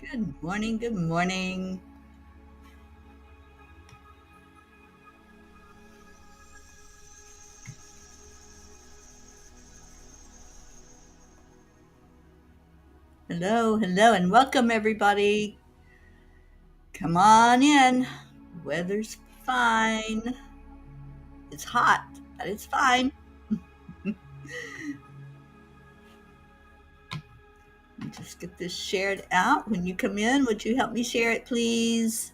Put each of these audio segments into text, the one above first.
Good morning. Good morning. Hello, hello, and welcome everybody. Come on in. Weather's fine. It's hot, but it's fine. Just get this shared out. When you come in, would you help me share it, please?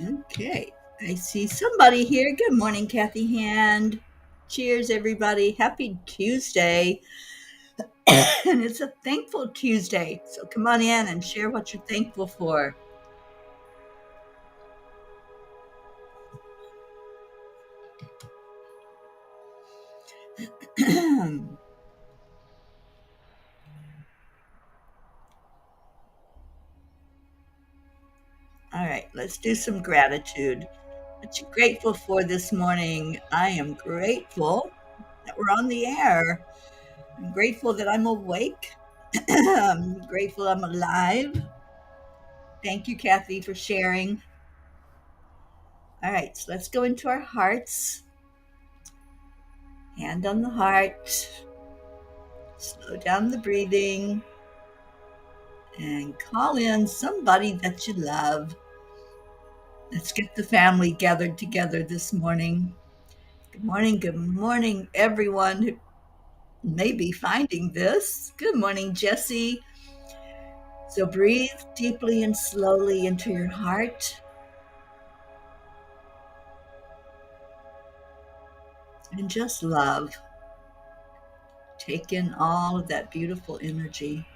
Okay, I see somebody here. Good morning, Kathy Hand. Cheers, everybody. Happy Tuesday. And it's a thankful Tuesday. So come on in and share what you're thankful for. All right, let's do some gratitude. What you grateful for this morning? I am grateful that we're on the air. I'm grateful that I'm awake. I'm grateful I'm alive. Thank you, Kathy, for sharing. All right, so let's go into our hearts. Hand on the heart. Slow down the breathing and call in somebody that you love. Let's get the family gathered together this morning. Good morning, everyone who may be finding this. Good morning, Jesse. So breathe deeply and slowly into your heart and just love. Take in all of that beautiful energy.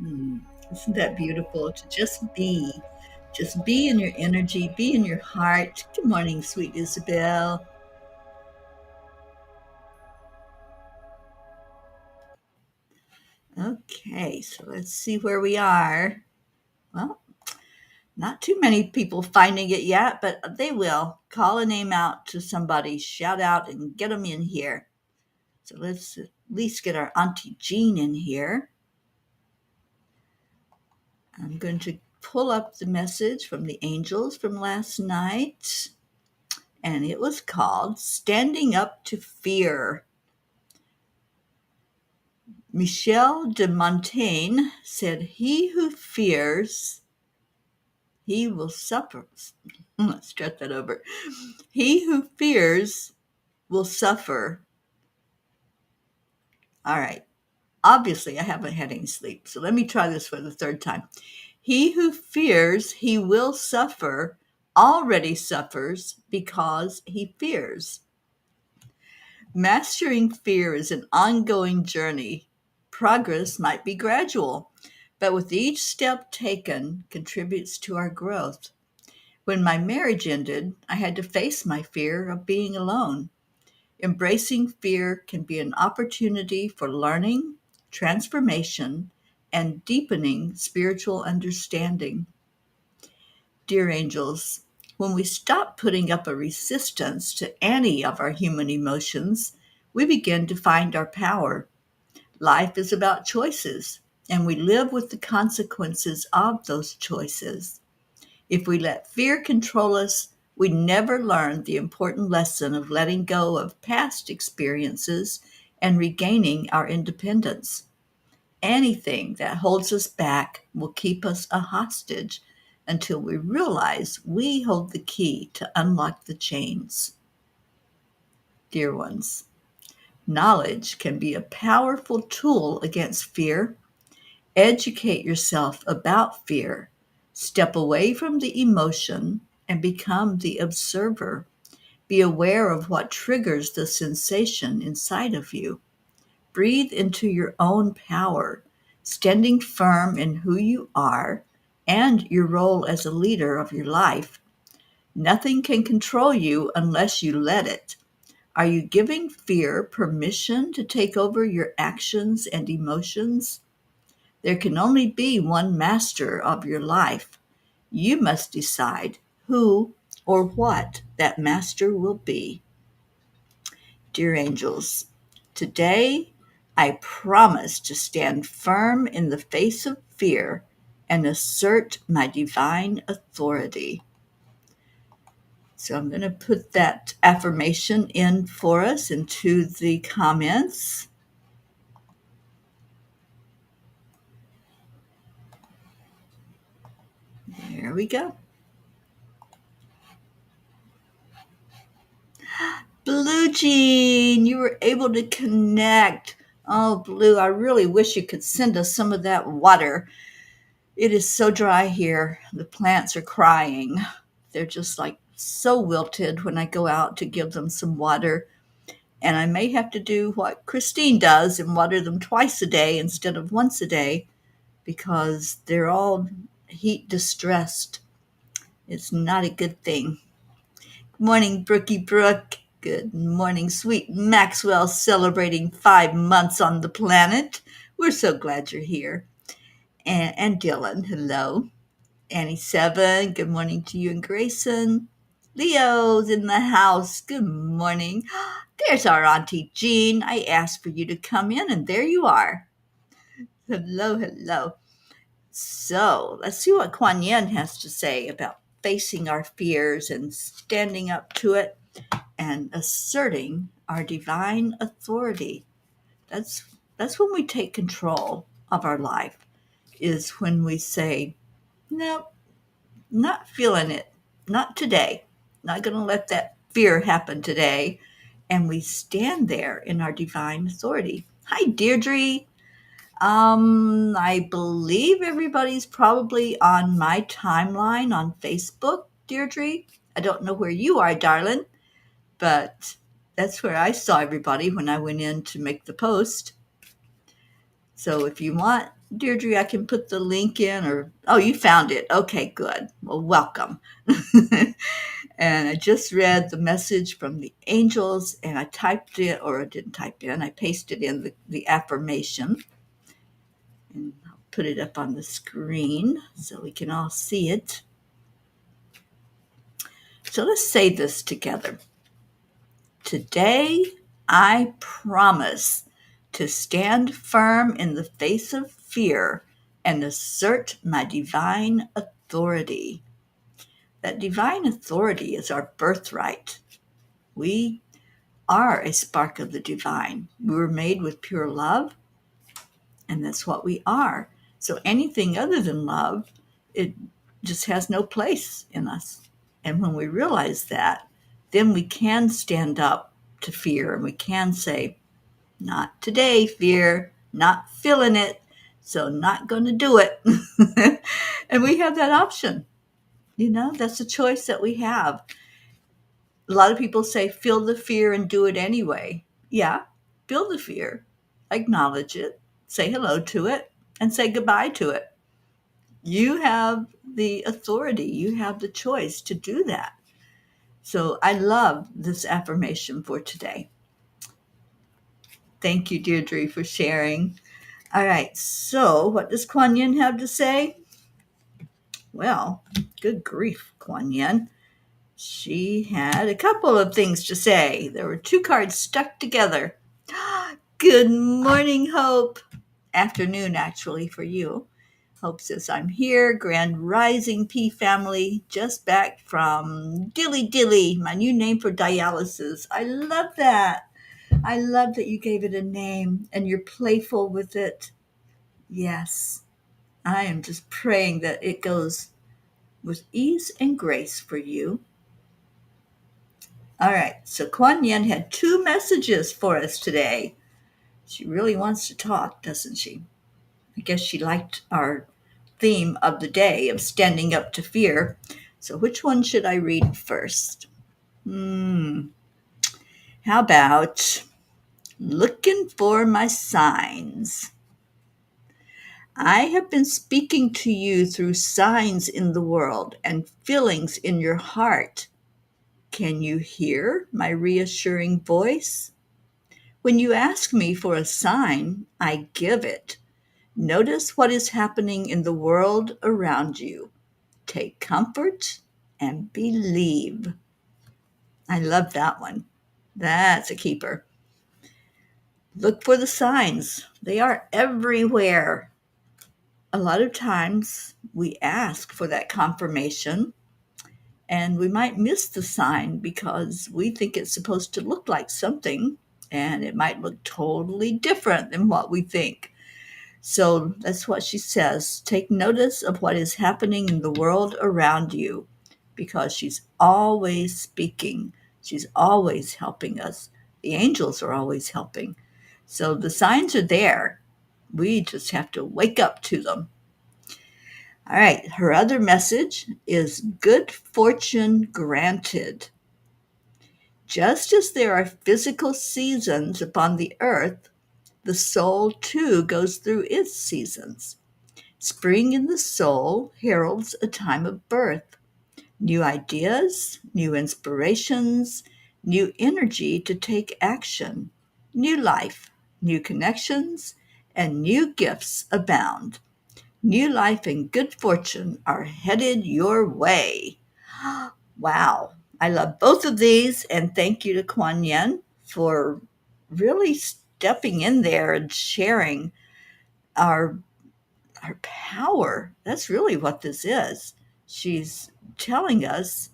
Hmm. Isn't that beautiful to just be? Just be in your energy, be in your heart. Good morning, sweet Isabel. Okay, so let's see where we are. Well, not too many people finding it yet, but they will. Call a name out to somebody, shout out, and get them in here. So let's at least get our Auntie Jean in here. I'm going to pull up the message from the angels from last night, and it was called Standing Up to Fear. Michel de Montaigne said, He who fears, he will suffer. Let's stretch that over. He who fears will suffer. All right. Obviously, I haven't had any sleep, so let me try this for the third time. He who fears he will suffer already suffers because he fears. Mastering fear is an ongoing journey. Progress might be gradual, but with each step taken contributes to our growth. When my marriage ended, I had to face my fear of being alone. Embracing fear can be an opportunity for learning, transformation, and deepening spiritual understanding. Dear angels, when we stop putting up a resistance to any of our human emotions, we begin to find our power. Life is about choices, and we live with the consequences of those choices. If we let fear control us, we never learn the important lesson of letting go of past experiences and regaining our independence. Anything that holds us back will keep us a hostage until we realize we hold the key to unlock the chains. Dear ones, knowledge can be a powerful tool against fear. Educate yourself about fear. Step away from the emotion and become the observer. Be aware of what triggers the sensation inside of you. Breathe into your own power, standing firm in who you are and your role as a leader of your life. Nothing can control you unless you let it. Are you giving fear permission to take over your actions and emotions? There can only be one master of your life. You must decide who or what that master will be. Dear angels, today I promise to stand firm in the face of fear and assert my divine authority. So I'm going to put that affirmation in for us into the comments. There we go. Blue Jean, you were able to connect. Oh, Blue, I really wish you could send us some of that water. It is so dry here. The plants are crying. They're just like so wilted when I go out to give them some water. And I may have to do what Christine does and water them twice a day instead of once a day because they're all heat distressed. It's not a good thing. Good morning, Brookie Brooke. Good morning, sweet Maxwell, celebrating 5 months on the planet. We're so glad you're here. And Dylan, hello. Annie Seven, good morning to you and Grayson. Leo's in the house. Good morning. There's our Auntie Jean. I asked for you to come in, and there you are. Hello, hello. So let's see what Kuan Yin has to say about facing our fears and standing up to it and asserting our divine authority. That's when we take control of our life, is when we say, nope, not feeling it, not today, not going to let that fear happen today. And we stand there in our divine authority. Hi, Deirdre. I believe everybody's probably on my timeline on Facebook, Deirdre. I don't know where you are, darling, but that's where I saw everybody when I went in to make the post. So if you want, Deirdre, I can put the link in or, oh, you found it. Okay, good. Well, welcome. And I just read the message from the angels and I typed it, or I didn't type in, I pasted in the affirmation. And I'll put it up on the screen so we can all see it. So let's say this together. Today, I promise to stand firm in the face of fear and assert my divine authority. That divine authority is our birthright. We are a spark of the divine. We were made with pure love, and that's what we are. So anything other than love, it just has no place in us. And when we realize that, then we can stand up to fear and we can say, not today, fear, not feeling it, so not going to do it. And we have that option. You know, that's a choice that we have. A lot of people say, feel the fear and do it anyway. Yeah, feel the fear, acknowledge it, say hello to it, and say goodbye to it. You have the authority, you have the choice to do that. So I love this affirmation for today. Thank you, Deirdre, for sharing. All right, so what does Kuan Yin have to say? Well, good grief, Kuan Yin. She had a couple of things to say. There were two cards stuck together. Good morning, Hope. Afternoon, actually, for you. Hope says, I'm here, Grand Rising P family, just back from Dilly Dilly, my new name for dialysis. I love that. I love that you gave it a name and you're playful with it. Yes, I am just praying that it goes with ease and grace for you. All right, so Kuan Yin had two messages for us today. She really wants to talk, doesn't she? I guess she liked our theme of the day of standing up to fear. So which one should I read first? How about looking for my signs? I have been speaking to you through signs in the world and feelings in your heart. Can you hear my reassuring voice? When you ask me for a sign, I give it. Notice what is happening in the world around you. Take comfort and believe. I love that one. That's a keeper. Look for the signs. They are everywhere. A lot of times we ask for that confirmation and we might miss the sign because we think it's supposed to look like something and it might look totally different than what we think. So that's what she says. Take notice of what is happening in the world around you because she's always speaking. She's always helping us. The angels are always helping. So the signs are there. We just have to wake up to them. All right, her other message is good fortune granted. Just as there are physical seasons upon the earth, the soul too goes through its seasons. Spring in the soul heralds a time of birth, new ideas, new inspirations, new energy to take action, new life, new connections, and new gifts abound. New life and good fortune are headed your way. Wow. I love both of these. And thank you to Kuan Yin for really stepping in there and sharing our power. That's really what this is. She's telling us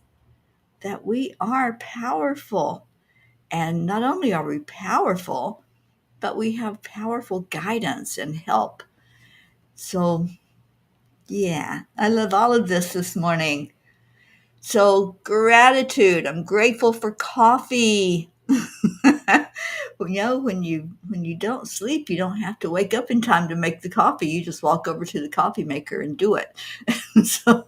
that we are powerful. And not only are we powerful, but we have powerful guidance and help. So, yeah, I love all of this morning. So, gratitude. I'm grateful for coffee. When you don't sleep, you don't have to wake up in time to make the coffee. You just walk over to the coffee maker and do it. So,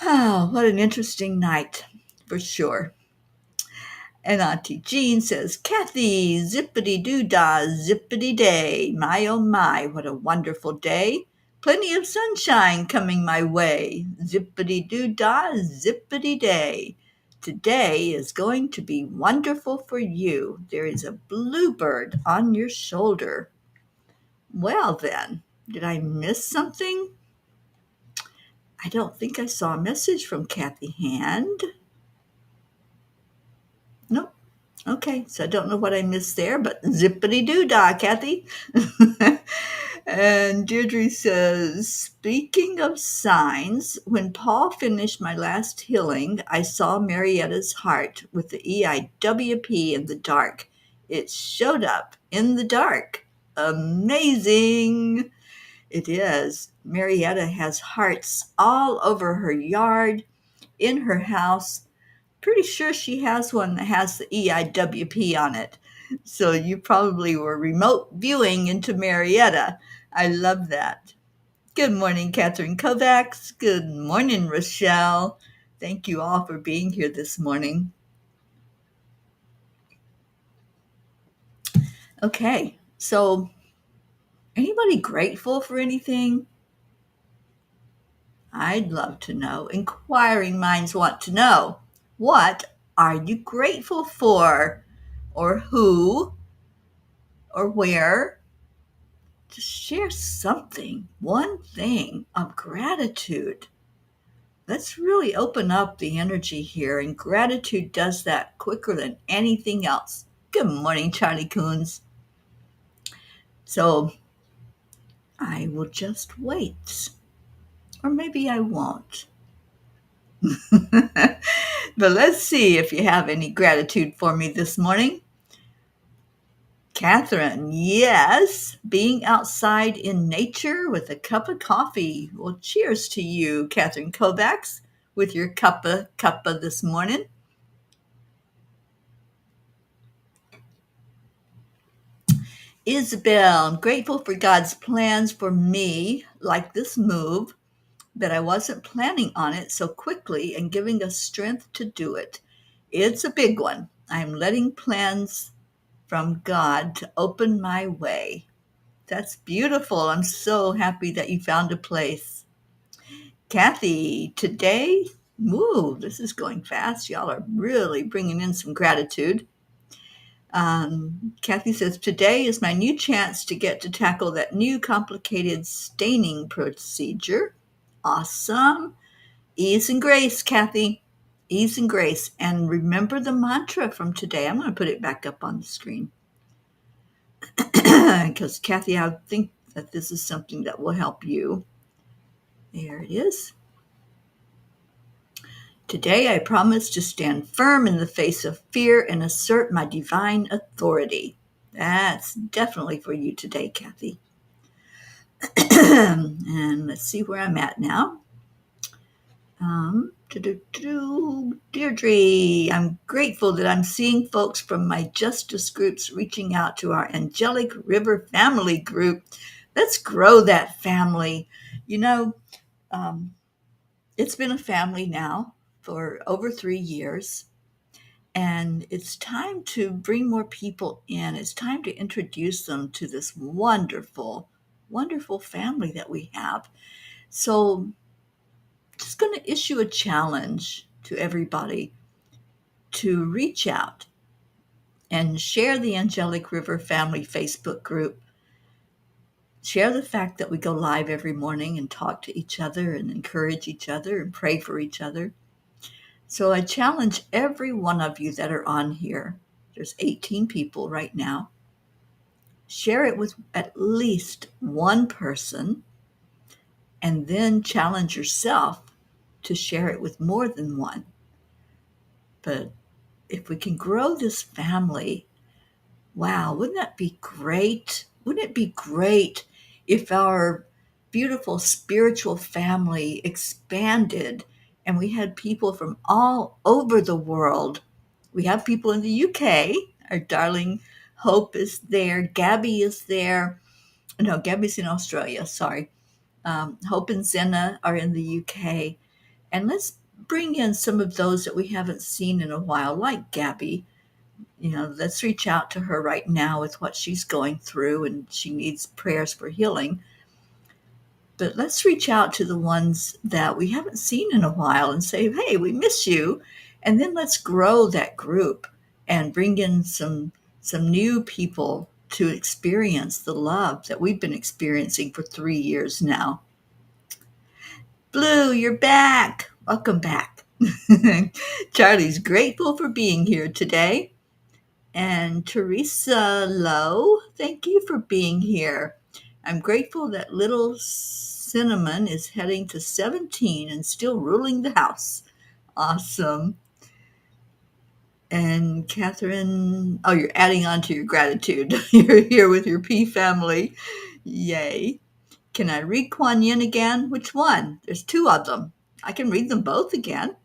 what an interesting night for sure. And Auntie Jean says, Kathy, zippity-doo-dah, zippity-day. My, oh my, what a wonderful day. Plenty of sunshine coming my way. Zippity-doo-dah, zippity-day. Today is going to be wonderful for you. There is a bluebird on your shoulder. Well then, did I miss something? I don't think I saw a message from Kathy Hand. Nope. Okay, so I don't know what I missed there, but zippity-doo-dah, Kathy. And Deirdre says, speaking of signs, when Paul finished my last healing, I saw Marietta's heart with the EIWP in the dark. It showed up in the dark. Amazing. It is. Marietta has hearts all over her yard, in her house. Pretty sure she has one that has the EIWP on it. So you probably were remote viewing into Marietta. I love that. Good morning, Catherine Kovacs. Good morning, Rochelle. Thank you all for being here this morning. Okay, so Anybody grateful for anything? I'd love to know. Inquiring minds want to know. What are you grateful for? Or who? Or where? Just share something, one thing of gratitude. Let's really open up the energy here, and gratitude does that quicker than anything else. Good morning, Charlie Coons. So I will just wait. Or maybe I won't. But let's see if you have any gratitude for me this morning. Catherine, yes, being outside in nature with a cup of coffee. Well, cheers to you, Catherine Kovacs, with your cuppa this morning. Isabel, I'm grateful for God's plans for me, like this move, that I wasn't planning on it so quickly and giving us strength to do it. It's a big one. I'm letting plans from God to open my way. That's beautiful. I'm so happy that you found a place. Kathy, today, this is going fast. Y'all are really bringing in some gratitude. Kathy says, today is my new chance to get to tackle that new complicated staining procedure. Awesome. Ease and grace, Kathy. Ease and grace. And remember the mantra from today. I'm going to put it back up on the screen. Because, Kathy, I think that this is something that will help you. There it is. Today, I promise to stand firm in the face of fear and assert my divine authority. That's definitely for you today, Kathy. And let's see where I'm at now. Deirdre, I'm grateful that I'm seeing folks from my justice groups reaching out to our Angelic River family group. Let's grow that family. You know, it's been a family now for over 3 years. And it's time to bring more people in. It's time to introduce them to this wonderful, wonderful family that we have. So just going to issue a challenge to everybody to reach out and share the Angelic River Family Facebook group. Share the fact that we go live every morning and talk to each other and encourage each other and pray for each other. So I challenge every one of you that are on here. There's 18 people right now. Share it with at least one person, and then challenge yourself to share it with more than one. But if we can grow this family, wow, wouldn't that be great? Wouldn't it be great if our beautiful spiritual family expanded and we had people from all over the world? We have people in the UK. Our darling Hope is there. Gabby is there. No, Gabby's in Australia, sorry. Hope and Zena are in the UK. And let's bring in some of those that we haven't seen in a while, like Gabby. Let's reach out to her right now with what she's going through, and she needs prayers for healing. But let's reach out to the ones that we haven't seen in a while and say, hey, we miss you. And then let's grow that group and bring in some new people to experience the love that we've been experiencing for 3 years now. Blue, you're back. Welcome back. Charlie's grateful for being here today. And Teresa Lowe, thank you for being here. I'm grateful that little Cinnamon is heading to 17 and still ruling the house. Awesome. And Catherine, you're adding on to your gratitude. You're here with your P family. Yay. Can I read Kuan Yin again? Which one? There's 2 of them. I can read them both again.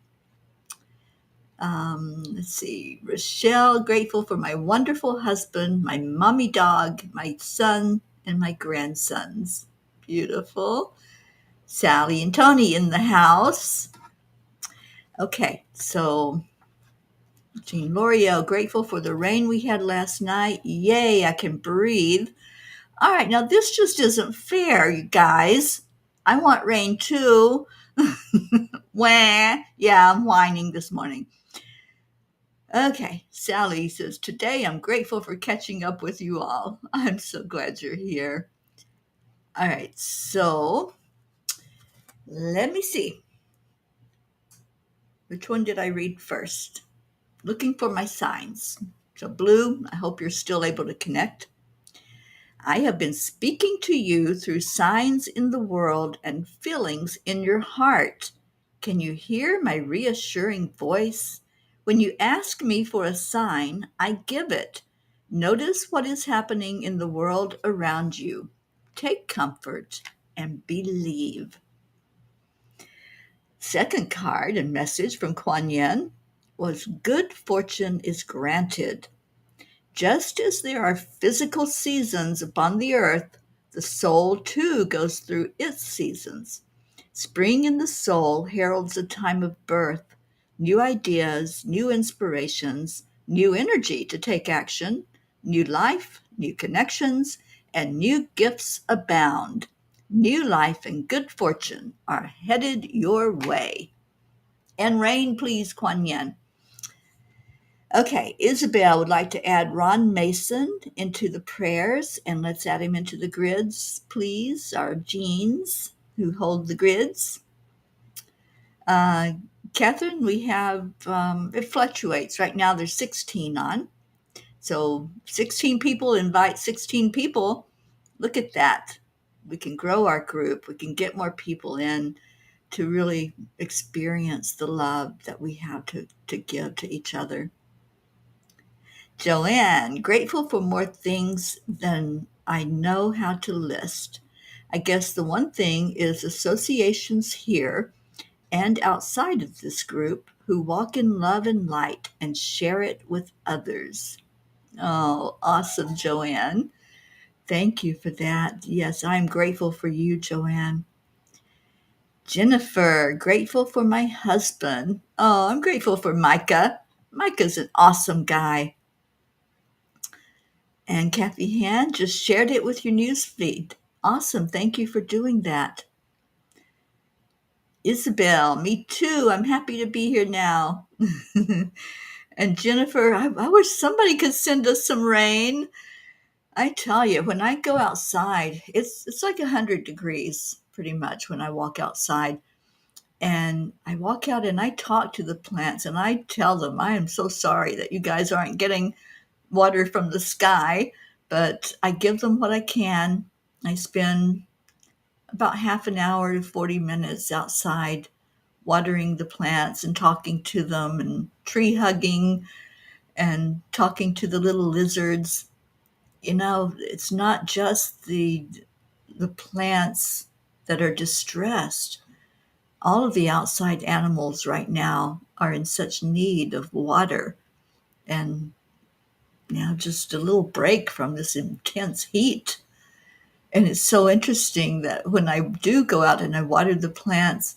Let's see. Rochelle, grateful for my wonderful husband, my mommy dog, my son, and my grandsons. Beautiful. Sally and Tony in the house. Okay, so Jean L'Oreal, grateful for the rain we had last night. Yay, I can breathe. All right, now this just isn't fair, you guys. I want rain too. Wah. Yeah, I'm whining this morning. Okay, Sally says, today I'm grateful for catching up with you all. I'm so glad you're here. All right, so let me see. Which one did I read first? Looking for my signs. So, Blue, I hope you're still able to connect. I have been speaking to you through signs in the world and feelings in your heart. Can you hear my reassuring voice? When you ask me for a sign, I give it. Notice what is happening in the world around you. Take comfort and believe. Second card and message from Kuan Yin was good fortune is granted. Just as there are physical seasons upon the earth, the soul too goes through its seasons. Spring in the soul heralds a time of birth, new ideas, new inspirations, new energy to take action, new life, new connections, and new gifts abound. New life and good fortune are headed your way. And rain, please, Kuan Yin. Okay, Isabel would like to add Ron Mason into the prayers, and let's add him into the grids, please. Our genes who hold the grids. Uh, Catherine, we have, it fluctuates. Right now there's 16 on. So 16 people invite 16 people. Look at that. We can grow our group. We can get more people in to really experience the love that we have to give to each other. Joanne, grateful for more things than I know how to list. I guess the one thing is associations here and outside of this group who walk in love and light and share it with others. Oh, awesome, Joanne. Thank you for that. Yes, I'm grateful for you, Joanne. Jennifer, grateful for my husband. Oh, I'm grateful for Micah. Micah's an awesome guy. And Kathy Hand just shared it with your newsfeed. Awesome. Thank you for doing that. Isabel, me too. I'm happy to be here now. And Jennifer, I wish somebody could send us some rain. I tell you, when I go outside, it's like 100 degrees pretty much when I walk outside. And I walk out and I talk to the plants and I tell them, I am so sorry that you guys aren't getting water from the sky, but I give them what I can. I spend about half an hour to 40 minutes outside watering the plants and talking to them and tree hugging and talking to the little lizards. You know, it's not just the plants that are distressed. All of the outside animals right now are in such need of water and just a little break from this intense heat. And it's so interesting that when I do go out and I water the plants,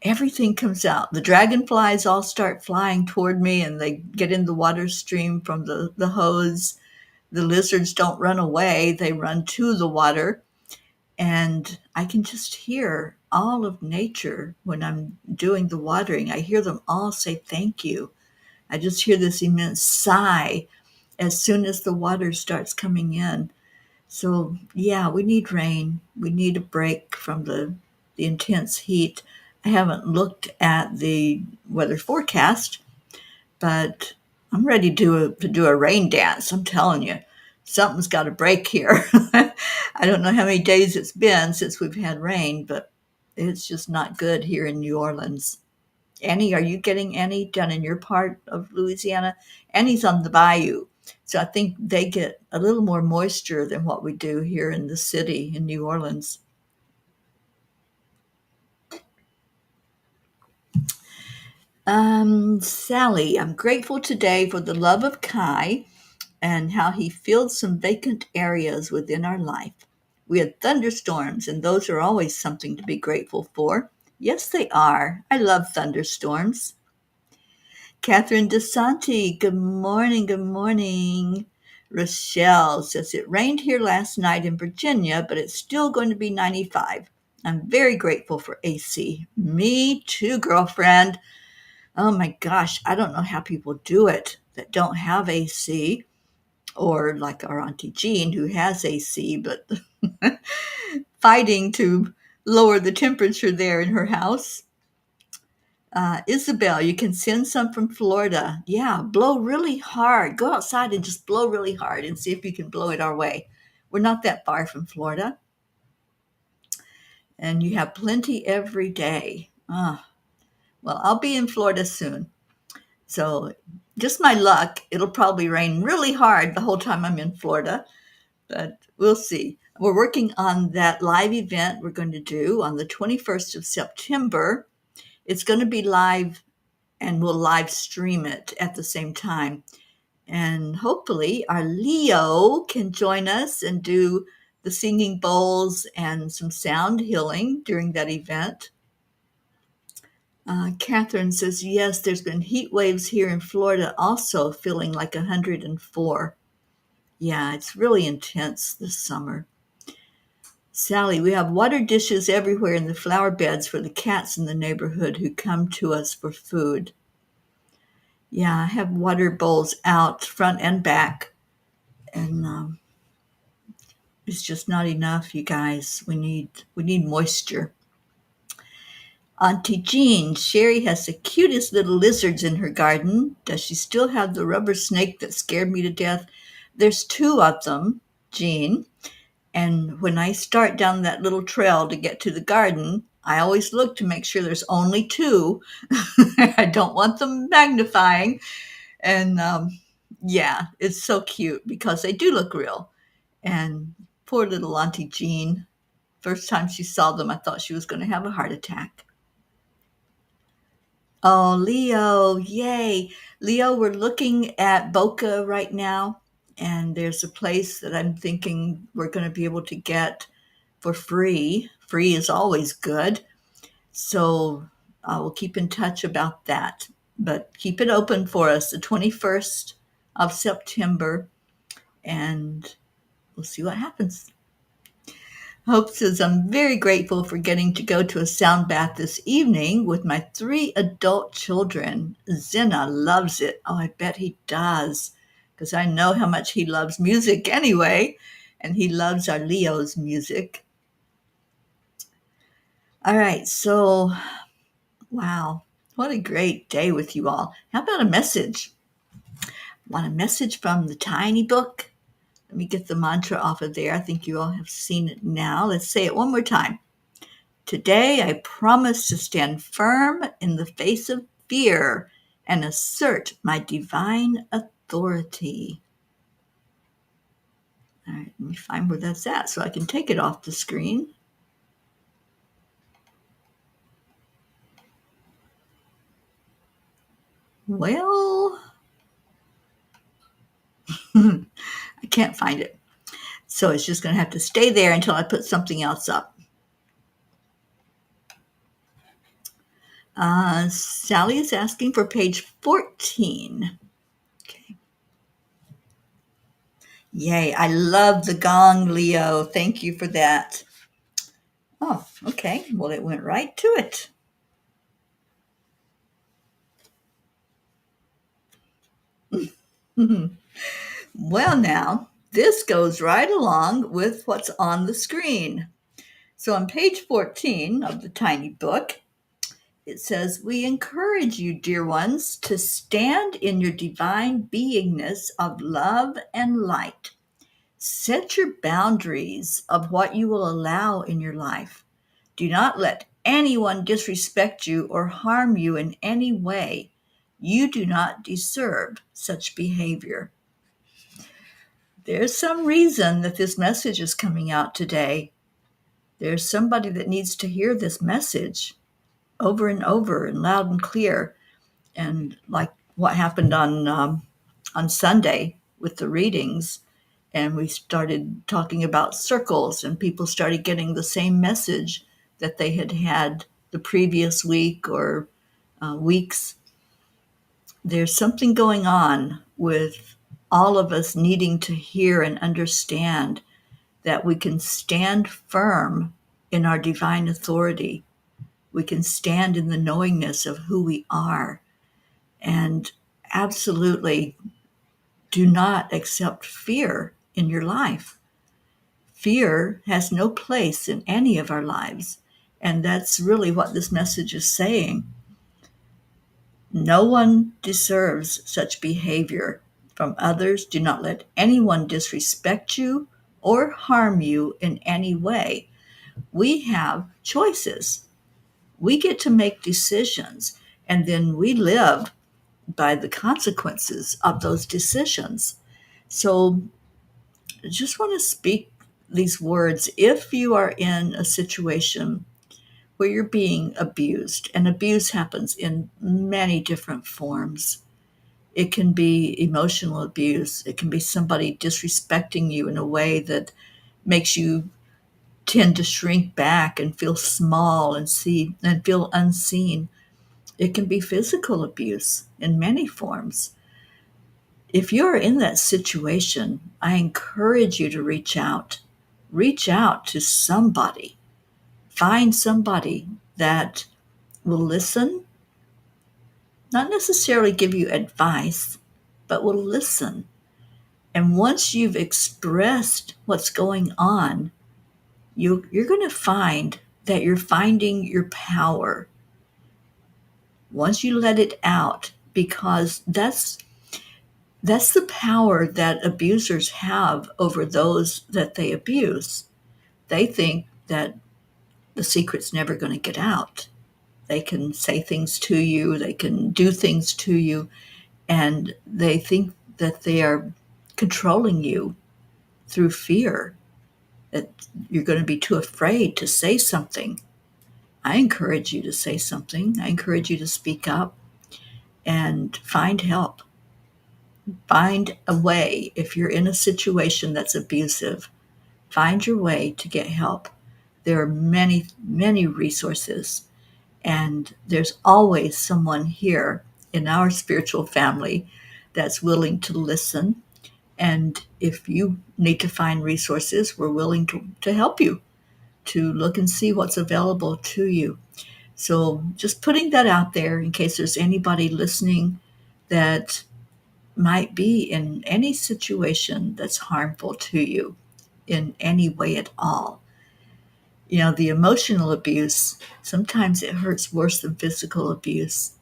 everything comes out. The dragonflies all start flying toward me and they get in the water stream from the hose. The lizards don't run away, they run to the water. And I can just hear all of nature when I'm doing the watering. I hear them all say thank you. I just hear this immense sigh as soon as the water starts coming in. So, yeah, we need rain. We need a break from the intense heat. I haven't looked at the weather forecast, but I'm ready to do a rain dance. I'm telling you, something's got to break here. I don't know how many days it's been since we've had rain, but it's just not good here in New Orleans. Annie, are you getting any down in your part of Louisiana? Annie's on the bayou. So I think they get a little more moisture than what we do here in the city in New Orleans. Sally, I'm grateful today for the love of Kai and how he filled some vacant areas within our life. We had thunderstorms, and those are always something to be grateful for. Yes, they are. I love thunderstorms. Catherine DeSanti, good morning, good morning. Rochelle says, it rained here last night in Virginia, but it's still going to be 95. I'm very grateful for AC. Me too, girlfriend. Oh my gosh, I don't know how people do it that don't have AC, or like our Auntie Jean who has AC, but fighting to lower the temperature there in her house. Isabel, you can send some from Florida. Yeah, blow really hard. Go outside and just blow really hard and see if you can blow it our way. We're not that far from Florida. And you have plenty every day. Well, I'll be in Florida soon. So just my luck, it'll probably rain really hard the whole time I'm in Florida, but we'll see. We're working on that live event we're going to do on the 21st of September. It's going to be live, and we'll live stream it at the same time. And hopefully our Leo can join us and do the singing bowls and some sound healing during that event. Catherine says, yes, there's been heat waves here in Florida also, feeling like 104. Yeah, it's really intense this summer. Sally, we have water dishes everywhere in the flower beds for the cats in the neighborhood who come to us for food. Yeah, I have water bowls out front and back, and it's just not enough, you guys. We need moisture. Auntie Jean, Sherry has the cutest little lizards in her garden. Does she still have the rubber snake that scared me to death? There's 2 of them, Jean. And when I start down that little trail to get to the garden, I always look to make sure there's only 2. I don't want them magnifying. And yeah, it's so cute because they do look real. And poor little Auntie Jean, first time she saw them, I thought she was going to have a heart attack. Oh, Leo, yay. Leo, we're looking at Boca right now, and there's a place that I'm thinking we're going to be able to get for free. Free is always good. So I will keep in touch about that. But keep it open for us the 21st of September, and we'll see what happens. Hope says, I'm very grateful for getting to go to a sound bath this evening with my 3 adult children. Zena loves it. Oh, I bet he does, because I know how much he loves music anyway, and he loves our Leo's music. All right, so, wow, what a great day with you all. How about a message? Want a message from the tiny book? Let me get the mantra off of there. I think you all have seen it now. Let's say it one more time. Today, I promise to stand firm in the face of fear and assert my divine authority. All right, let me find where that's at so I can take it off the screen. Well, I can't find it. So it's just going to have to stay there until I put something else up. Sally is asking for page 14. Okay. Yay, I love the gong, Leo. Thank you for that. Oh, okay. Well, it went right to it. Well, now, this goes right along with what's on the screen. So on page 14 of the tiny book, it says, we encourage you, dear ones, to stand in your divine beingness of love and light. Set your boundaries of what you will allow in your life. Do not let anyone disrespect you or harm you in any way. You do not deserve such behavior. There's some reason that this message is coming out today. There's somebody that needs to hear this message over and over and loud and clear. And like what happened on Sunday with the readings, and we started talking about circles, and people started getting the same message that they had had the previous week or weeks. There's something going on with all of us needing to hear and understand that we can stand firm in our divine authority. We can stand in the knowingness of who we are, and absolutely do not accept fear in your life. Fear has no place in any of our lives. And that's really what this message is saying. No one deserves such behavior from others. Do not let anyone disrespect you or harm you in any way. We have choices. We get to make decisions, and then we live by the consequences of those decisions. So I just want to speak these words. If you are in a situation where you're being abused, and abuse happens in many different forms, it can be emotional abuse, it can be somebody disrespecting you in a way that makes you tend to shrink back and feel small and feel unseen. It can be physical abuse in many forms. If you're in that situation, I encourage you to reach out. Reach out to somebody. Find somebody that will listen, not necessarily give you advice, but will listen. And once you've expressed what's going on, you're going to find that you're finding your power once you let it out, because that's the power that abusers have over those that they abuse. They think that the secret's never going to get out. They can say things to you, they can do things to you, and they think that they are controlling you through fear, that you're going to be too afraid to say something. I encourage you to say something. I encourage you to speak up and find help. Find a way. If you're in a situation that's abusive, find your way to get help. There are many, many resources, and there's always someone here in our spiritual family that's willing to listen. And if you need to find resources, we're willing to help you to look and see what's available to you. So just putting that out there in case there's anybody listening that might be in any situation that's harmful to you in any way at all. You know, the emotional abuse, sometimes it hurts worse than physical abuse.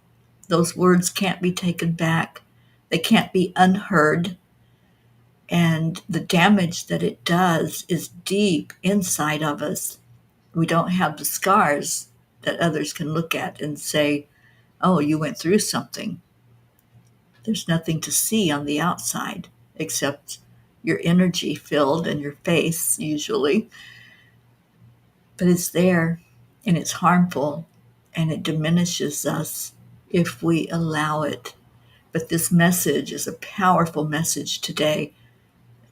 Those words can't be taken back. They can't be unheard. And the damage that it does is deep inside of us. We don't have the scars that others can look at and say, oh, you went through something. There's nothing to see on the outside except your energy filled and your face, usually. But it's there, and it's harmful, and it diminishes us if we allow it. But this message is a powerful message today.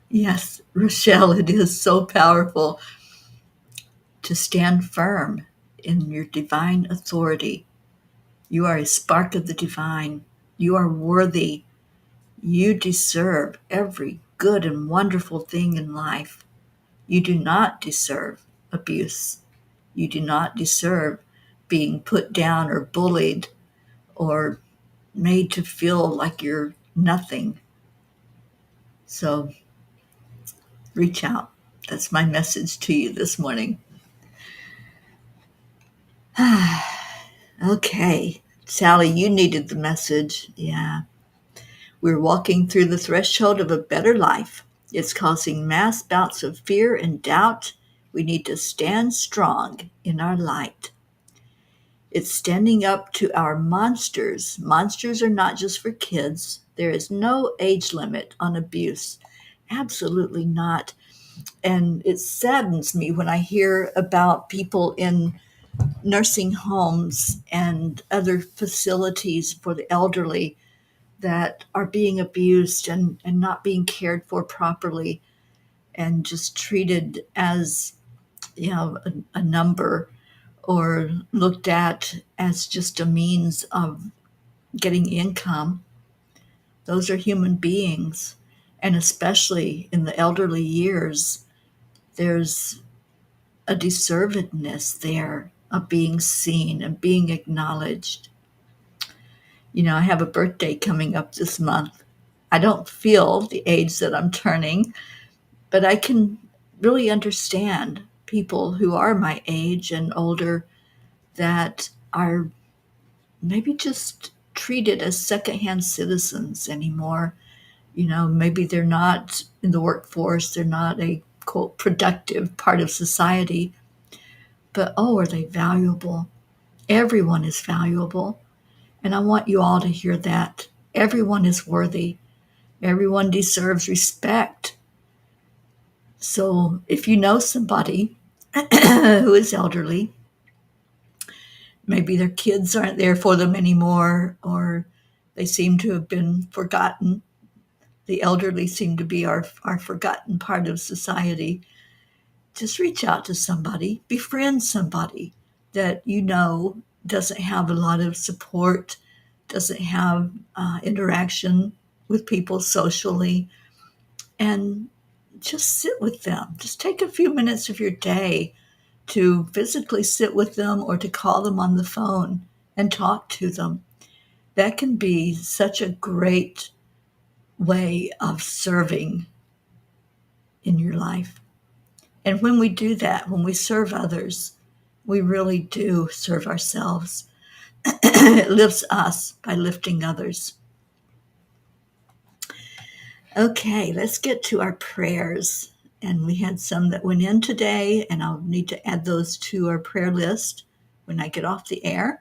Yes, Rochelle, it is so powerful to stand firm in your divine authority. You are a spark of the divine. You are worthy. You deserve every good and wonderful thing in life. You do not deserve abuse. You do not deserve being put down or bullied or made to feel like you're nothing. So reach out. That's my message to you this morning. Okay. Sally, you needed the message. Yeah. We're walking through the threshold of a better life. It's causing mass bouts of fear and doubt. We need to stand strong in our light. It's standing up to our monsters. Monsters are not just for kids. There is no age limit on abuse. Absolutely not. And it saddens me when I hear about people in nursing homes and other facilities for the elderly that are being abused and not being cared for properly and just treated as, you know, a number, or looked at as just a means of getting income. Those are human beings. And especially in the elderly years, there's a deservedness there of being seen and being acknowledged. I have a birthday coming up this month. I don't feel the age that I'm turning, but I can really understand people who are my age and older that are maybe just treated as secondhand citizens anymore. Maybe they're not in the workforce, they're not a quote productive part of society, but oh, are they valuable? Everyone is valuable. And I want you all to hear that. Everyone is worthy. Everyone deserves respect. So if you know somebody who is elderly, maybe their kids aren't there for them anymore, or they seem to have been forgotten. The elderly seem to be our forgotten part of society. Just reach out to somebody, befriend somebody that doesn't have a lot of support, doesn't have interaction with people socially, and just sit with them. Just take a few minutes of your day to physically sit with them or to call them on the phone and talk to them. That can be such a great way of serving in your life. And when we do that, when we serve others, we really do serve ourselves. It lifts us by lifting others. Okay, let's get to our prayers. And we had some that went in today, and I'll need to add those to our prayer list when I get off the air.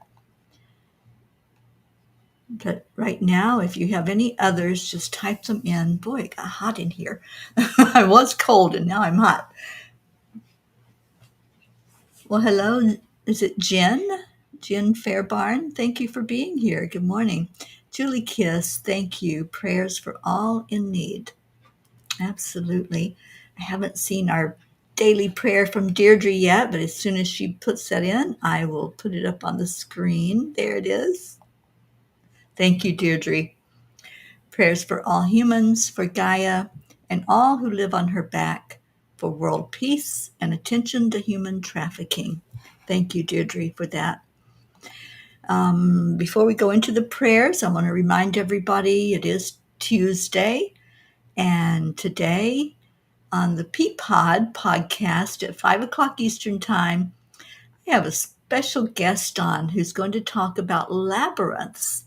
But right now, if you have any others, just type them in. Boy, it got hot in here. I was cold, and now I'm hot. Well, hello. Is it Jen? Jen Fairbarn, thank you for being here. Good morning. Julie Kiss, thank you. Prayers for all in need. Absolutely. I haven't seen our daily prayer from Deirdre yet, but as soon as she puts that in, I will put it up on the screen. There it is. Thank you, Deirdre. Prayers for all humans, for Gaia, and all who live on her back, for world peace and attention to human trafficking. Thank you, Deirdre, for that. Before we go into the prayers, I want to remind everybody it is Tuesday, and today on the Peapod podcast at 5 o'clock Eastern Time, I have a special guest on who's going to talk about labyrinths.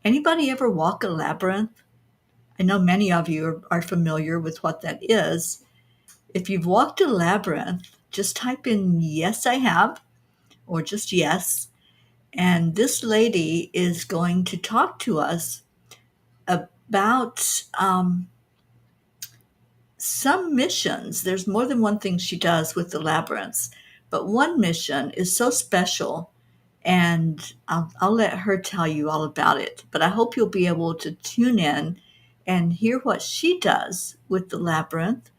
Anybody ever walk a labyrinth? I know many of you are familiar with what that is. If you've walked a labyrinth, just type in yes, I have, or just yes. And this lady is going to talk to us about some missions. There's more than one thing she does with the labyrinths, but one mission is so special, and I'll let her tell you all about it. But I hope you'll be able to tune in and hear what she does with the labyrinth.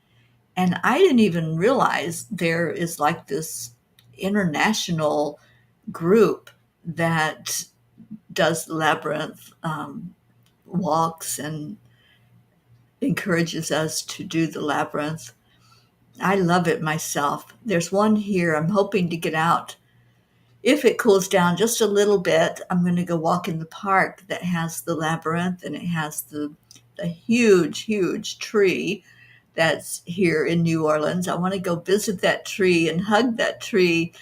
And I didn't even realize there is like this international group that does the labyrinth walks and encourages us to do the labyrinth. I love it myself. There's one here I'm hoping to get out. If it cools down just a little bit, I'm going to go walk in the park that has the labyrinth, and it has the huge, huge tree that's here in New Orleans. I want to go visit that tree and hug that tree.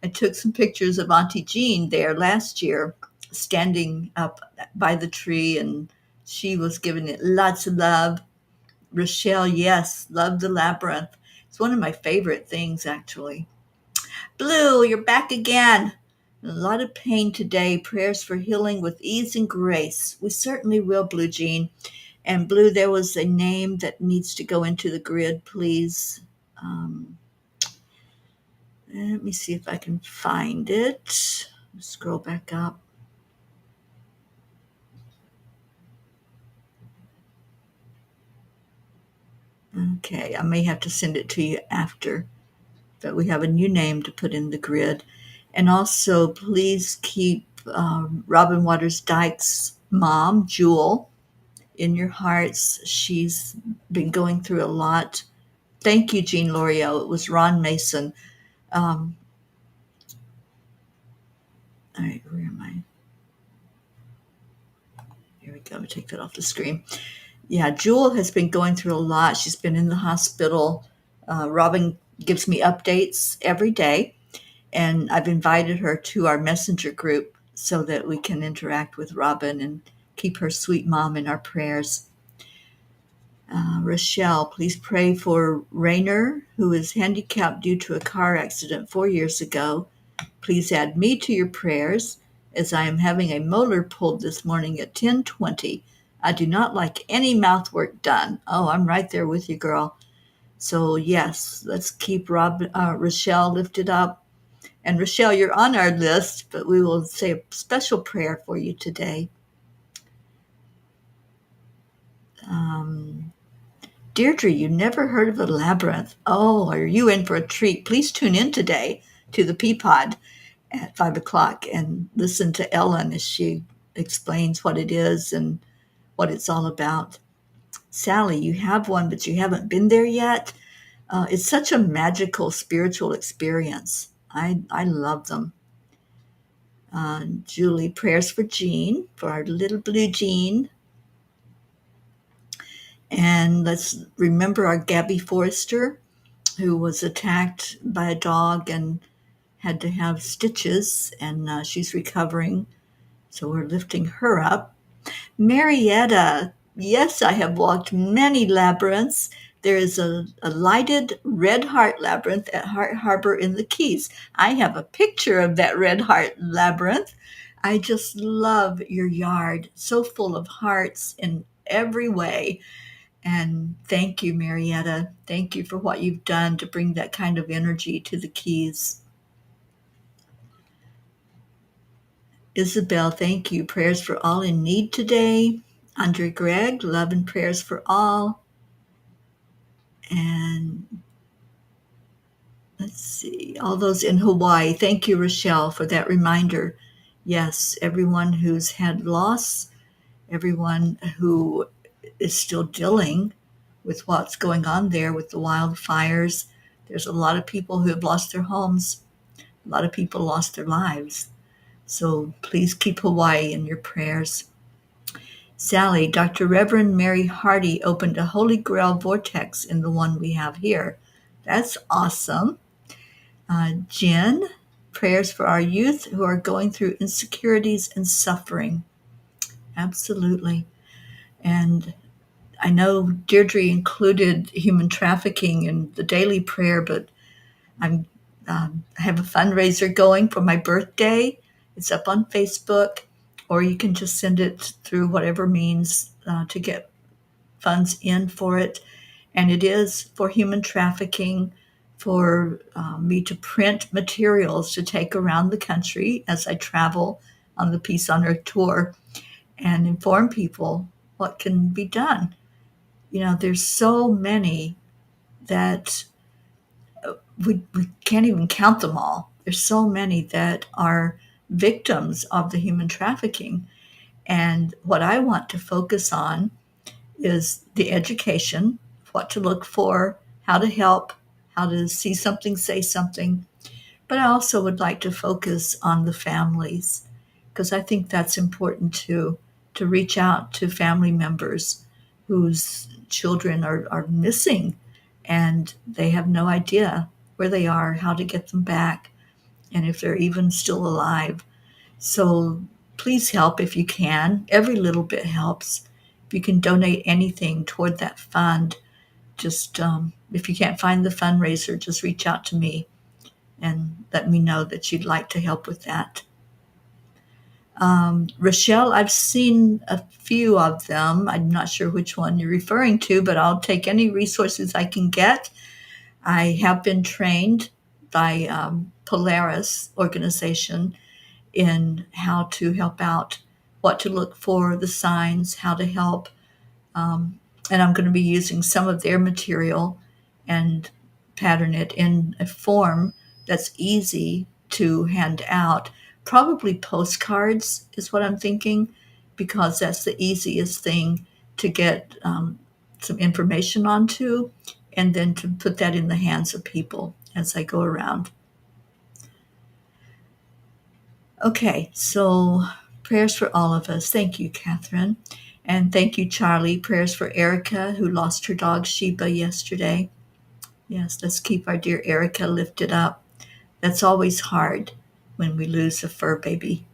I took some pictures of Auntie Jean there last year, standing up by the tree, and she was giving it lots of love. Rochelle, yes, love the labyrinth. It's one of my favorite things, actually. Blue, you're back again. A lot of pain today. Prayers for healing with ease and grace. We certainly will, Blue Jean. And Blue, there was a name that needs to go into the grid, please. Let me see if I can find it. Scroll back up. Okay, I may have to send it to you after, but we have a new name to put in the grid. And also, please keep Robin Waters Dyke's mom, Jewel, in your hearts. She's been going through a lot. Thank you, Jean L'Oreal. It was Ron Mason. Um, all right, where am I? Here we go. Let me take that off the screen. Yeah, Jewel has been going through a lot. She's been in the hospital. Robin gives me updates every day, and I've invited her to our messenger group so that we can interact with Robin and keep her sweet mom in our prayers. Rochelle, please pray for Rainer, who is handicapped due to a car accident 4 years ago. Please add me to your prayers, as I am having a molar pulled this morning at 10:20. I do not like any mouth work done. Oh, I'm right there with you, girl. So yes, let's keep Rochelle lifted up. And Rochelle, you're on our list, but we will say a special prayer for you today. Deirdre, you never heard of a labyrinth. Oh, are you in for a treat? Please tune in today to the Peapod at 5 o'clock and listen to Ellen as she explains what it is and what it's all about. Sally, you have one, but you haven't been there yet. It's such a magical spiritual experience. I love them. Julie, prayers for Jean, for our little blue Jean. And let's remember our Gabby Forrester, who was attacked by a dog and had to have stitches, and she's recovering. So we're lifting her up. Marietta, yes, I have walked many labyrinths. There is a lighted red heart labyrinth at Heart Harbor in the Keys. I have a picture of that red heart labyrinth. I just love your yard, so full of hearts in every way. And thank you, Marietta. Thank you for what you've done to bring that kind of energy to the Keys. Isabel, thank you. Prayers for all in need today. Andre Gregg, love and prayers for all. And let's see, all those in Hawaii. Thank you, Rochelle, for that reminder. Yes, everyone who's had loss, everyone who is still dealing with what's going on there with the wildfires. There's a lot of people who have lost their homes. A lot of people lost their lives. So please keep Hawaii in your prayers. Sally, Dr. Reverend Mary Hardy opened a Holy Grail vortex in the one we have here. That's awesome. Jen, prayers for our youth who are going through insecurities and suffering. Absolutely. And I know Deirdre included human trafficking in the daily prayer, but I have a fundraiser going for my birthday. It's up on Facebook, or you can just send it through whatever means to get funds in for it. And it is for human trafficking, for me to print materials to take around the country as I travel on the Peace on Earth tour and inform people what can be done. You know, there's so many that we can't even count them all. There's so many that are victims of the human trafficking. And what I want to focus on is the education, what to look for, how to help, how to see something, say something. But I also would like to focus on the families, because I think that's important too, to reach out to family members whose children are missing and they have no idea where they are, how to get them back, and if they're even still alive. So please help if you can. Every little bit helps. If you can donate anything toward that fund, just if you can't find the fundraiser, just reach out to me and let me know that you'd like to help with that. Rochelle, I've seen a few of them. I'm not sure which one you're referring to, but I'll take any resources I can get. I have been trained by Polaris organization in how to help out, what to look for, the signs, how to help. And I'm going to be using some of their material and pattern it in a form that's easy to hand out. Probably postcards is what I'm thinking, because that's the easiest thing to get some information onto, and then to put that in the hands of people as I go around. Okay, so prayers for all of us. Thank you, Catherine. And thank you, Charlie. Prayers for Erica, who lost her dog Sheba yesterday. Yes, let's keep our dear Erica lifted up. That's always hard when we lose a fur baby.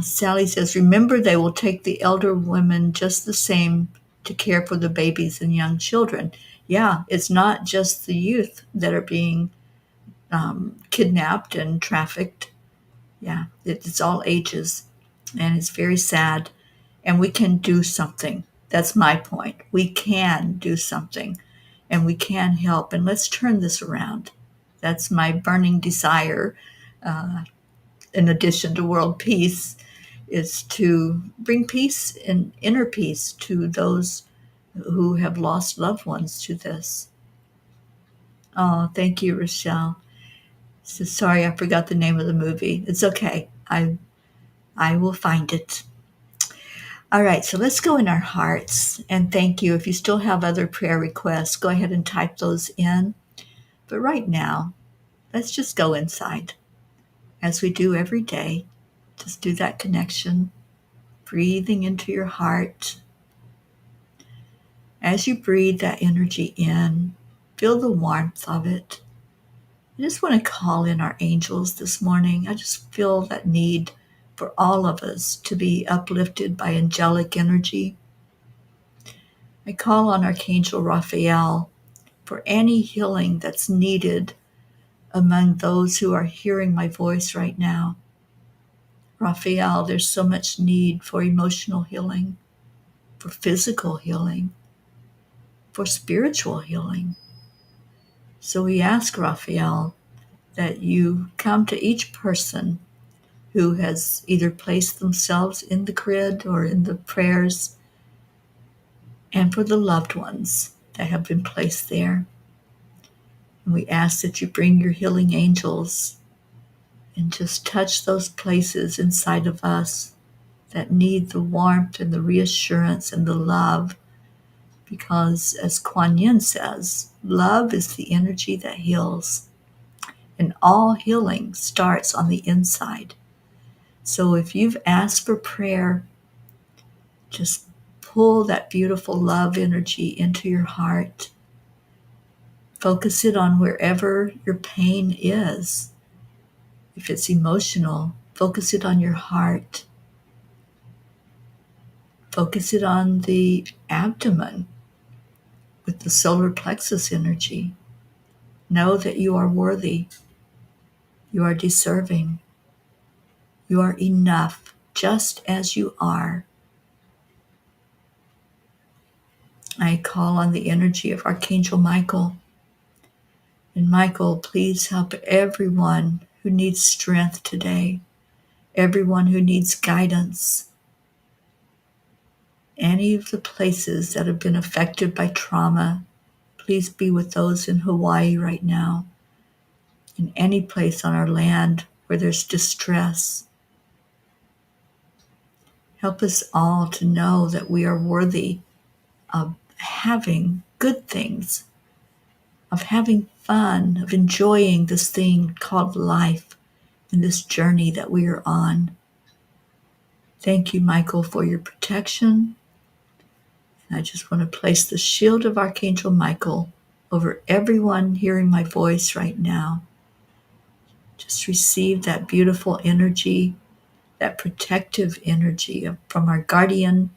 Sally says, remember, they will take the elder women just the same to care for the babies and young children. Yeah, it's not just the youth that are being kidnapped and trafficked. Yeah, it's all ages, and it's very sad. And we can do something. That's my point. We can do something, and we can help. And let's turn this around. That's my burning desire, in addition to world peace, is to bring peace and inner peace to those who have lost loved ones to this. Oh, thank you, Rochelle. So sorry, I forgot the name of the movie. It's okay. I will find it. All right, so let's go in our hearts and thank you. If you still have other prayer requests, go ahead and type those in. But right now, let's just go inside as we do every day. Just do that connection, breathing into your heart. As you breathe that energy in, feel the warmth of it. I just want to call in our angels this morning. I just feel that need for all of us to be uplifted by angelic energy. I call on Archangel Raphael for any healing that's needed among those who are hearing my voice right now. Raphael, there's so much need for emotional healing, for physical healing, for spiritual healing. So we ask Raphael that you come to each person who has either placed themselves in the grid or in the prayers, and for the loved ones that have been placed there. And we ask that you bring your healing angels and just touch those places inside of us that need the warmth and the reassurance and the love, because as Kuan Yin says, love is the energy that heals, and all healing starts on the inside. So if you've asked for prayer, just pull that beautiful love energy into your heart. Focus it on wherever your pain is. If it's emotional, focus it on your heart. Focus it on the abdomen with the solar plexus energy. Know that you are worthy. You are deserving. You are enough just as you are. I call on the energy of Archangel Michael. And Michael, please help everyone who needs strength today, everyone who needs guidance. Any of the places that have been affected by trauma, please be with those in Hawaii right now, in any place on our land where there's distress. Help us all to know that we are worthy of having good things, of having fun, of enjoying this thing called life and this journey that we are on. Thank you, Michael, for your protection. And I just want to place the shield of Archangel Michael over everyone hearing my voice right now. Just receive that beautiful energy, that protective energy from our guardian,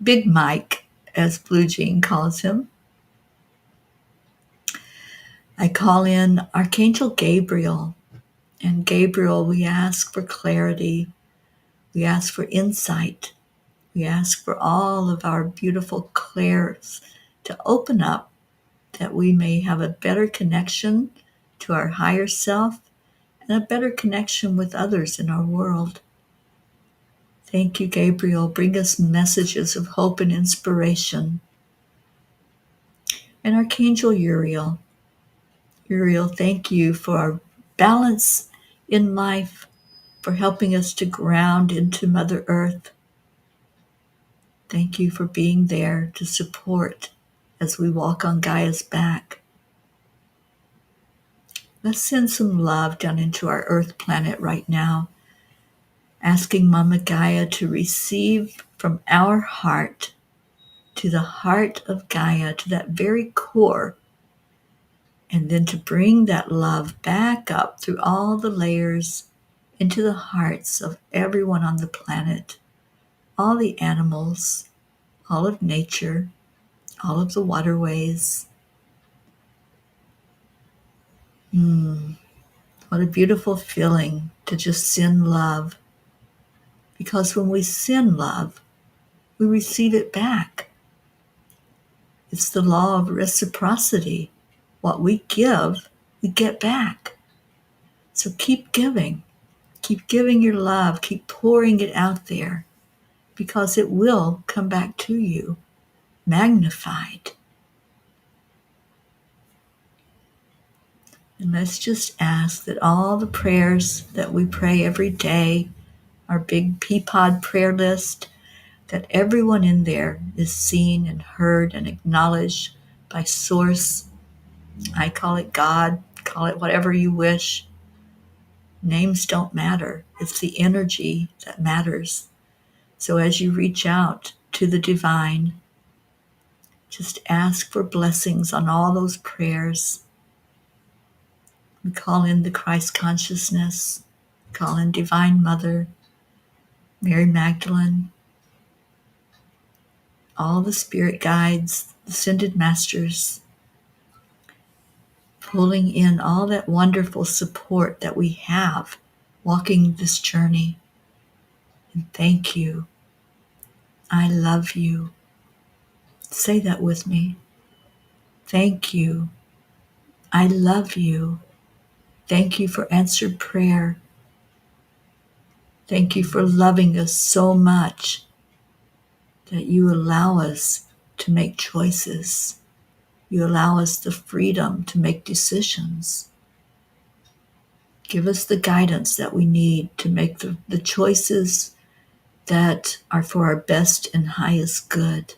Big Mike, as Blue Jean calls him. I call in Archangel Gabriel. And Gabriel, we ask for clarity. We ask for insight. We ask for all of our beautiful clairs to open up, that we may have a better connection to our higher self and a better connection with others in our world. Thank you, Gabriel. Bring us messages of hope and inspiration. And Archangel Uriel. Uriel, thank you for our balance in life, for helping us to ground into Mother Earth. Thank you for being there to support as we walk on Gaia's back. Let's send some love down into our Earth planet right now, asking Mama Gaia to receive from our heart to the heart of Gaia, to that very core, and then to bring that love back up through all the layers into the hearts of everyone on the planet, all the animals, all of nature, all of the waterways. What a beautiful feeling to just send love. Because when we send love, we receive it back. It's the law of reciprocity. What we give, we get back. So keep giving. Keep giving your love. Keep pouring it out there, because it will come back to you, magnified. And let's just ask that all the prayers that we pray every day, our big Peapod prayer list, that everyone in there is seen and heard and acknowledged by Source. I call it God, call it whatever you wish. Names don't matter. It's the energy that matters. So as you reach out to the divine, just ask for blessings on all those prayers. We call in the Christ consciousness, call in Divine Mother, Mary Magdalene, all the spirit guides, ascended masters, pulling in all that wonderful support that we have walking this journey. And thank you. I love you. Say that with me. Thank you. I love you. Thank you for answered prayer. Thank you for loving us so much that you allow us to make choices. You allow us the freedom to make decisions. Give us the guidance that we need to make the choices that are for our best and highest good.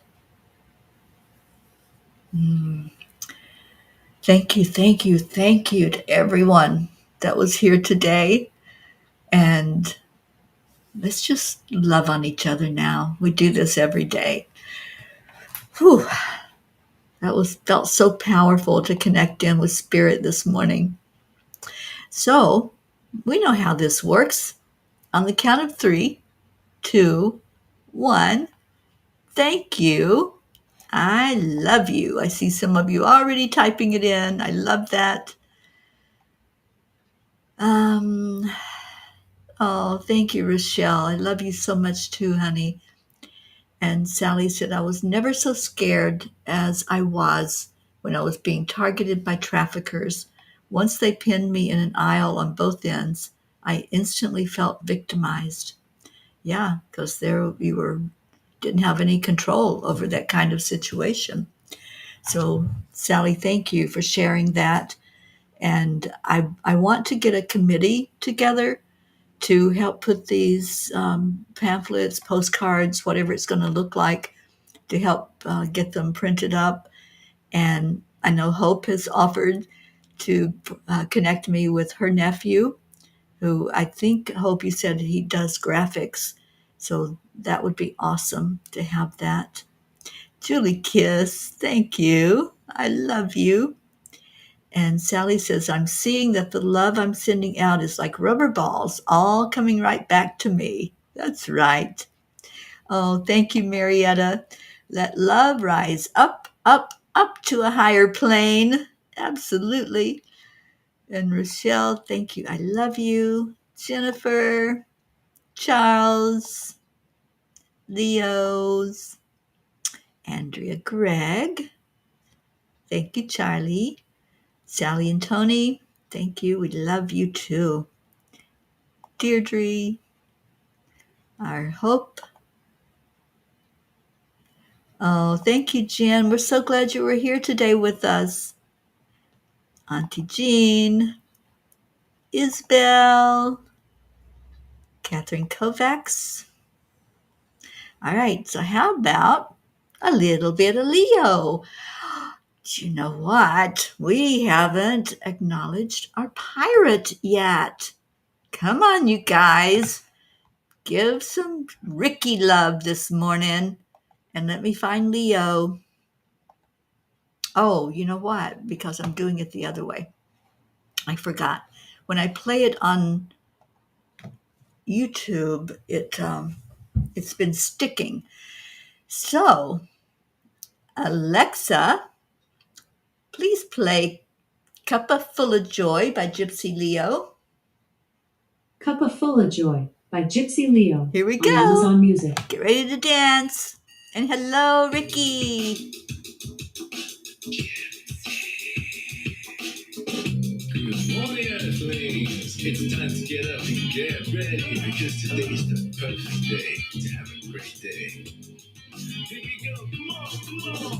Thank you, thank you, thank you to everyone that was here today. And let's just love on each other now. We do this every day. Whew. Felt so powerful to connect in with Spirit this morning. So we know how this works. On the count of 3, 2, 1. Thank you. I love you. I see some of you already typing it in. I love that. Oh, thank you, Rochelle. I love you so much too, honey. And Sally said, I was never so scared as I was when I was being targeted by traffickers. Once they pinned me in an aisle on both ends, I instantly felt victimized. Yeah, because there you didn't have any control over that kind of situation. So, Sally, thank you for sharing that. And I want to get a committee together to help put these pamphlets, postcards, whatever it's going to look like, to help get them printed up. And I know Hope has offered to connect me with her nephew, who I think, Hope, you said he does graphics. So that would be awesome to have that. Julie Kiss, thank you. I love you. And Sally says, I'm seeing that the love I'm sending out is like rubber balls, all coming right back to me. That's right. Oh, thank you, Marietta. Let love rise up, up, up to a higher plane. Absolutely. And Rochelle, thank you. I love you. Jennifer, Charles, Leo's, Andrea Gregg. Thank you, Charlie. Sally and Tony, thank you. We love you too. Deirdre, our Hope. Oh, thank you, Jen. We're so glad you were here today with us. Auntie Jean, Isabel, Catherine Kovacs, All right, so how about a little bit of Leo? Do you know what? We haven't acknowledged our pirate yet. Come on, you guys. Give some Ricky love this morning. And let me find Leo. Oh, you know what? Because I'm doing it the other way. I forgot. When I play it on YouTube, it's been sticking. So, Alexa, please play Cuppa Full of Joy by Gypsy Leo. Cuppa Full of Joy by Gypsy Leo. Here we on go. Amazon Music. Get ready to dance. And hello, Ricky. Good morning, Earthlings. It's time to get up and get ready because today's the perfect day to have a great day. Here we go, come on.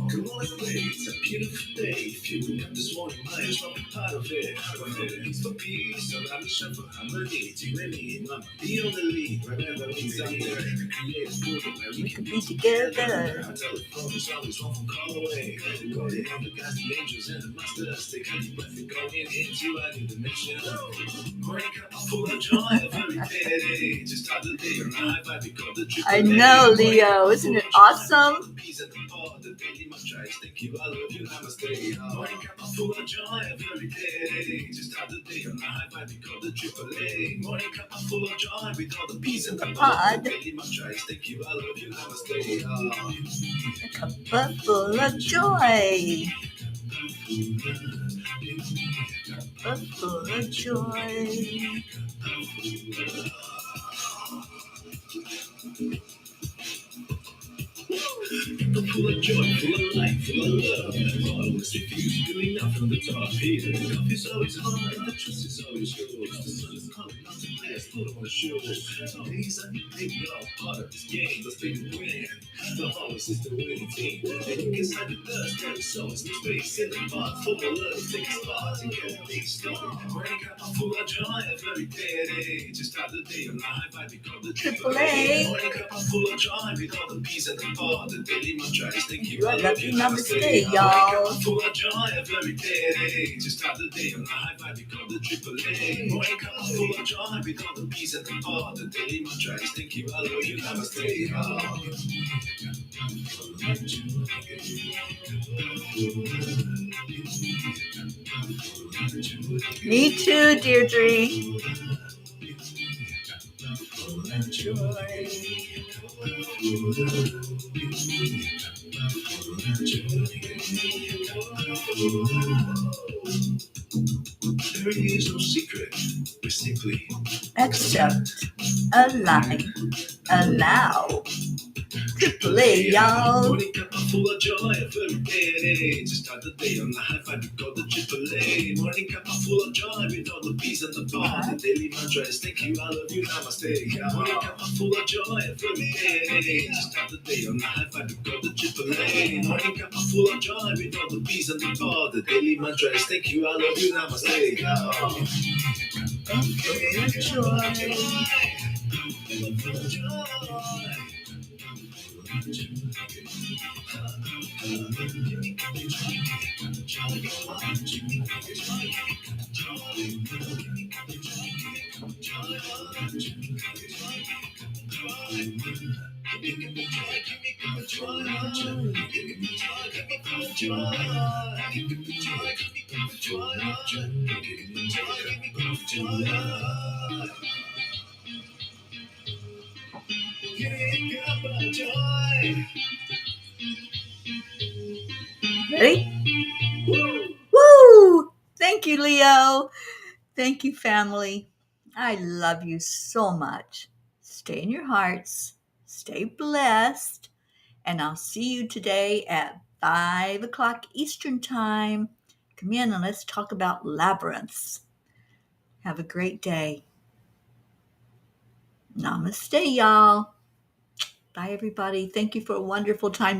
Come on, let's play. It's a beautiful day. If you wake up this morning, might as well be part of it. It's for peace, around the shop for harmony. Tyranny, mama, be on the lead. Wherever it's out there, create a portal where we can be together. Our telephone is always one phone call away. Calling on the guys, the angels, and the masters. Take a deep breath and going into a new dimension. Morning cup full of joy, every day. Just start the day on a high vibe, we call the triple. I know, Leo. Isn't it awesome? Thank you, I love you, namaste. Morning cup full of joy, every day. Just start the day on a high vibe, we call the triple A. Morning cup full of joy, with all the peace in the pod. Daily mantras, thank you, I love you, namaste. A cuppa full of joy. Cuppa full of joy. Full of joy, full of life, full of love. Bottomless refuse, spilling out from the top here. The coffee's always hot, and the trust is always yours. The sun is calling out to play, it's put on the show. Days I can take y'all part of this game. Let's play to win. The harvest is the winning team. And you can sign with us, there is so much space in the pot. Full of love, take a spot and get a big start. Morning cup full of joy, every day. Just start the day on a high vibe, we call the triple A. Morning cup full of joy, with all the peace in the pot. The daily mantras, thank you, I love you, namaste, y'all. Full of joy every day. Just start the day on a high vibe, we call the triple A. Morning cup full of joy, with all the peace in the pot. The daily mantras, thank you, I love you, namaste, y'all. Me too, Deirdre. There is no secret. We simply Accept, align, allow. Triple A, y'all. Morning cup full of joy every day. Just start the day on the high vibe, we call the triple A. Morning cup full of joy with all the peace and the bar. The daily mantra is thank you, I love you, namaste. Morning cup full of joy every day. Just start the day on the high vibe, we call the triple A. Morning cup full of joy with all the peace and the bar. The daily mantra is thank you, I love you, namaste. Ready? Woo! Thank you, Leo. Thank you, family. I love you so much. Stay in your hearts. Stay blessed. And I'll see you today at 5 o'clock Eastern Time. Come in and let's talk about labyrinths. Have a great day. Namaste, y'all. Bye, everybody. Thank you for a wonderful time.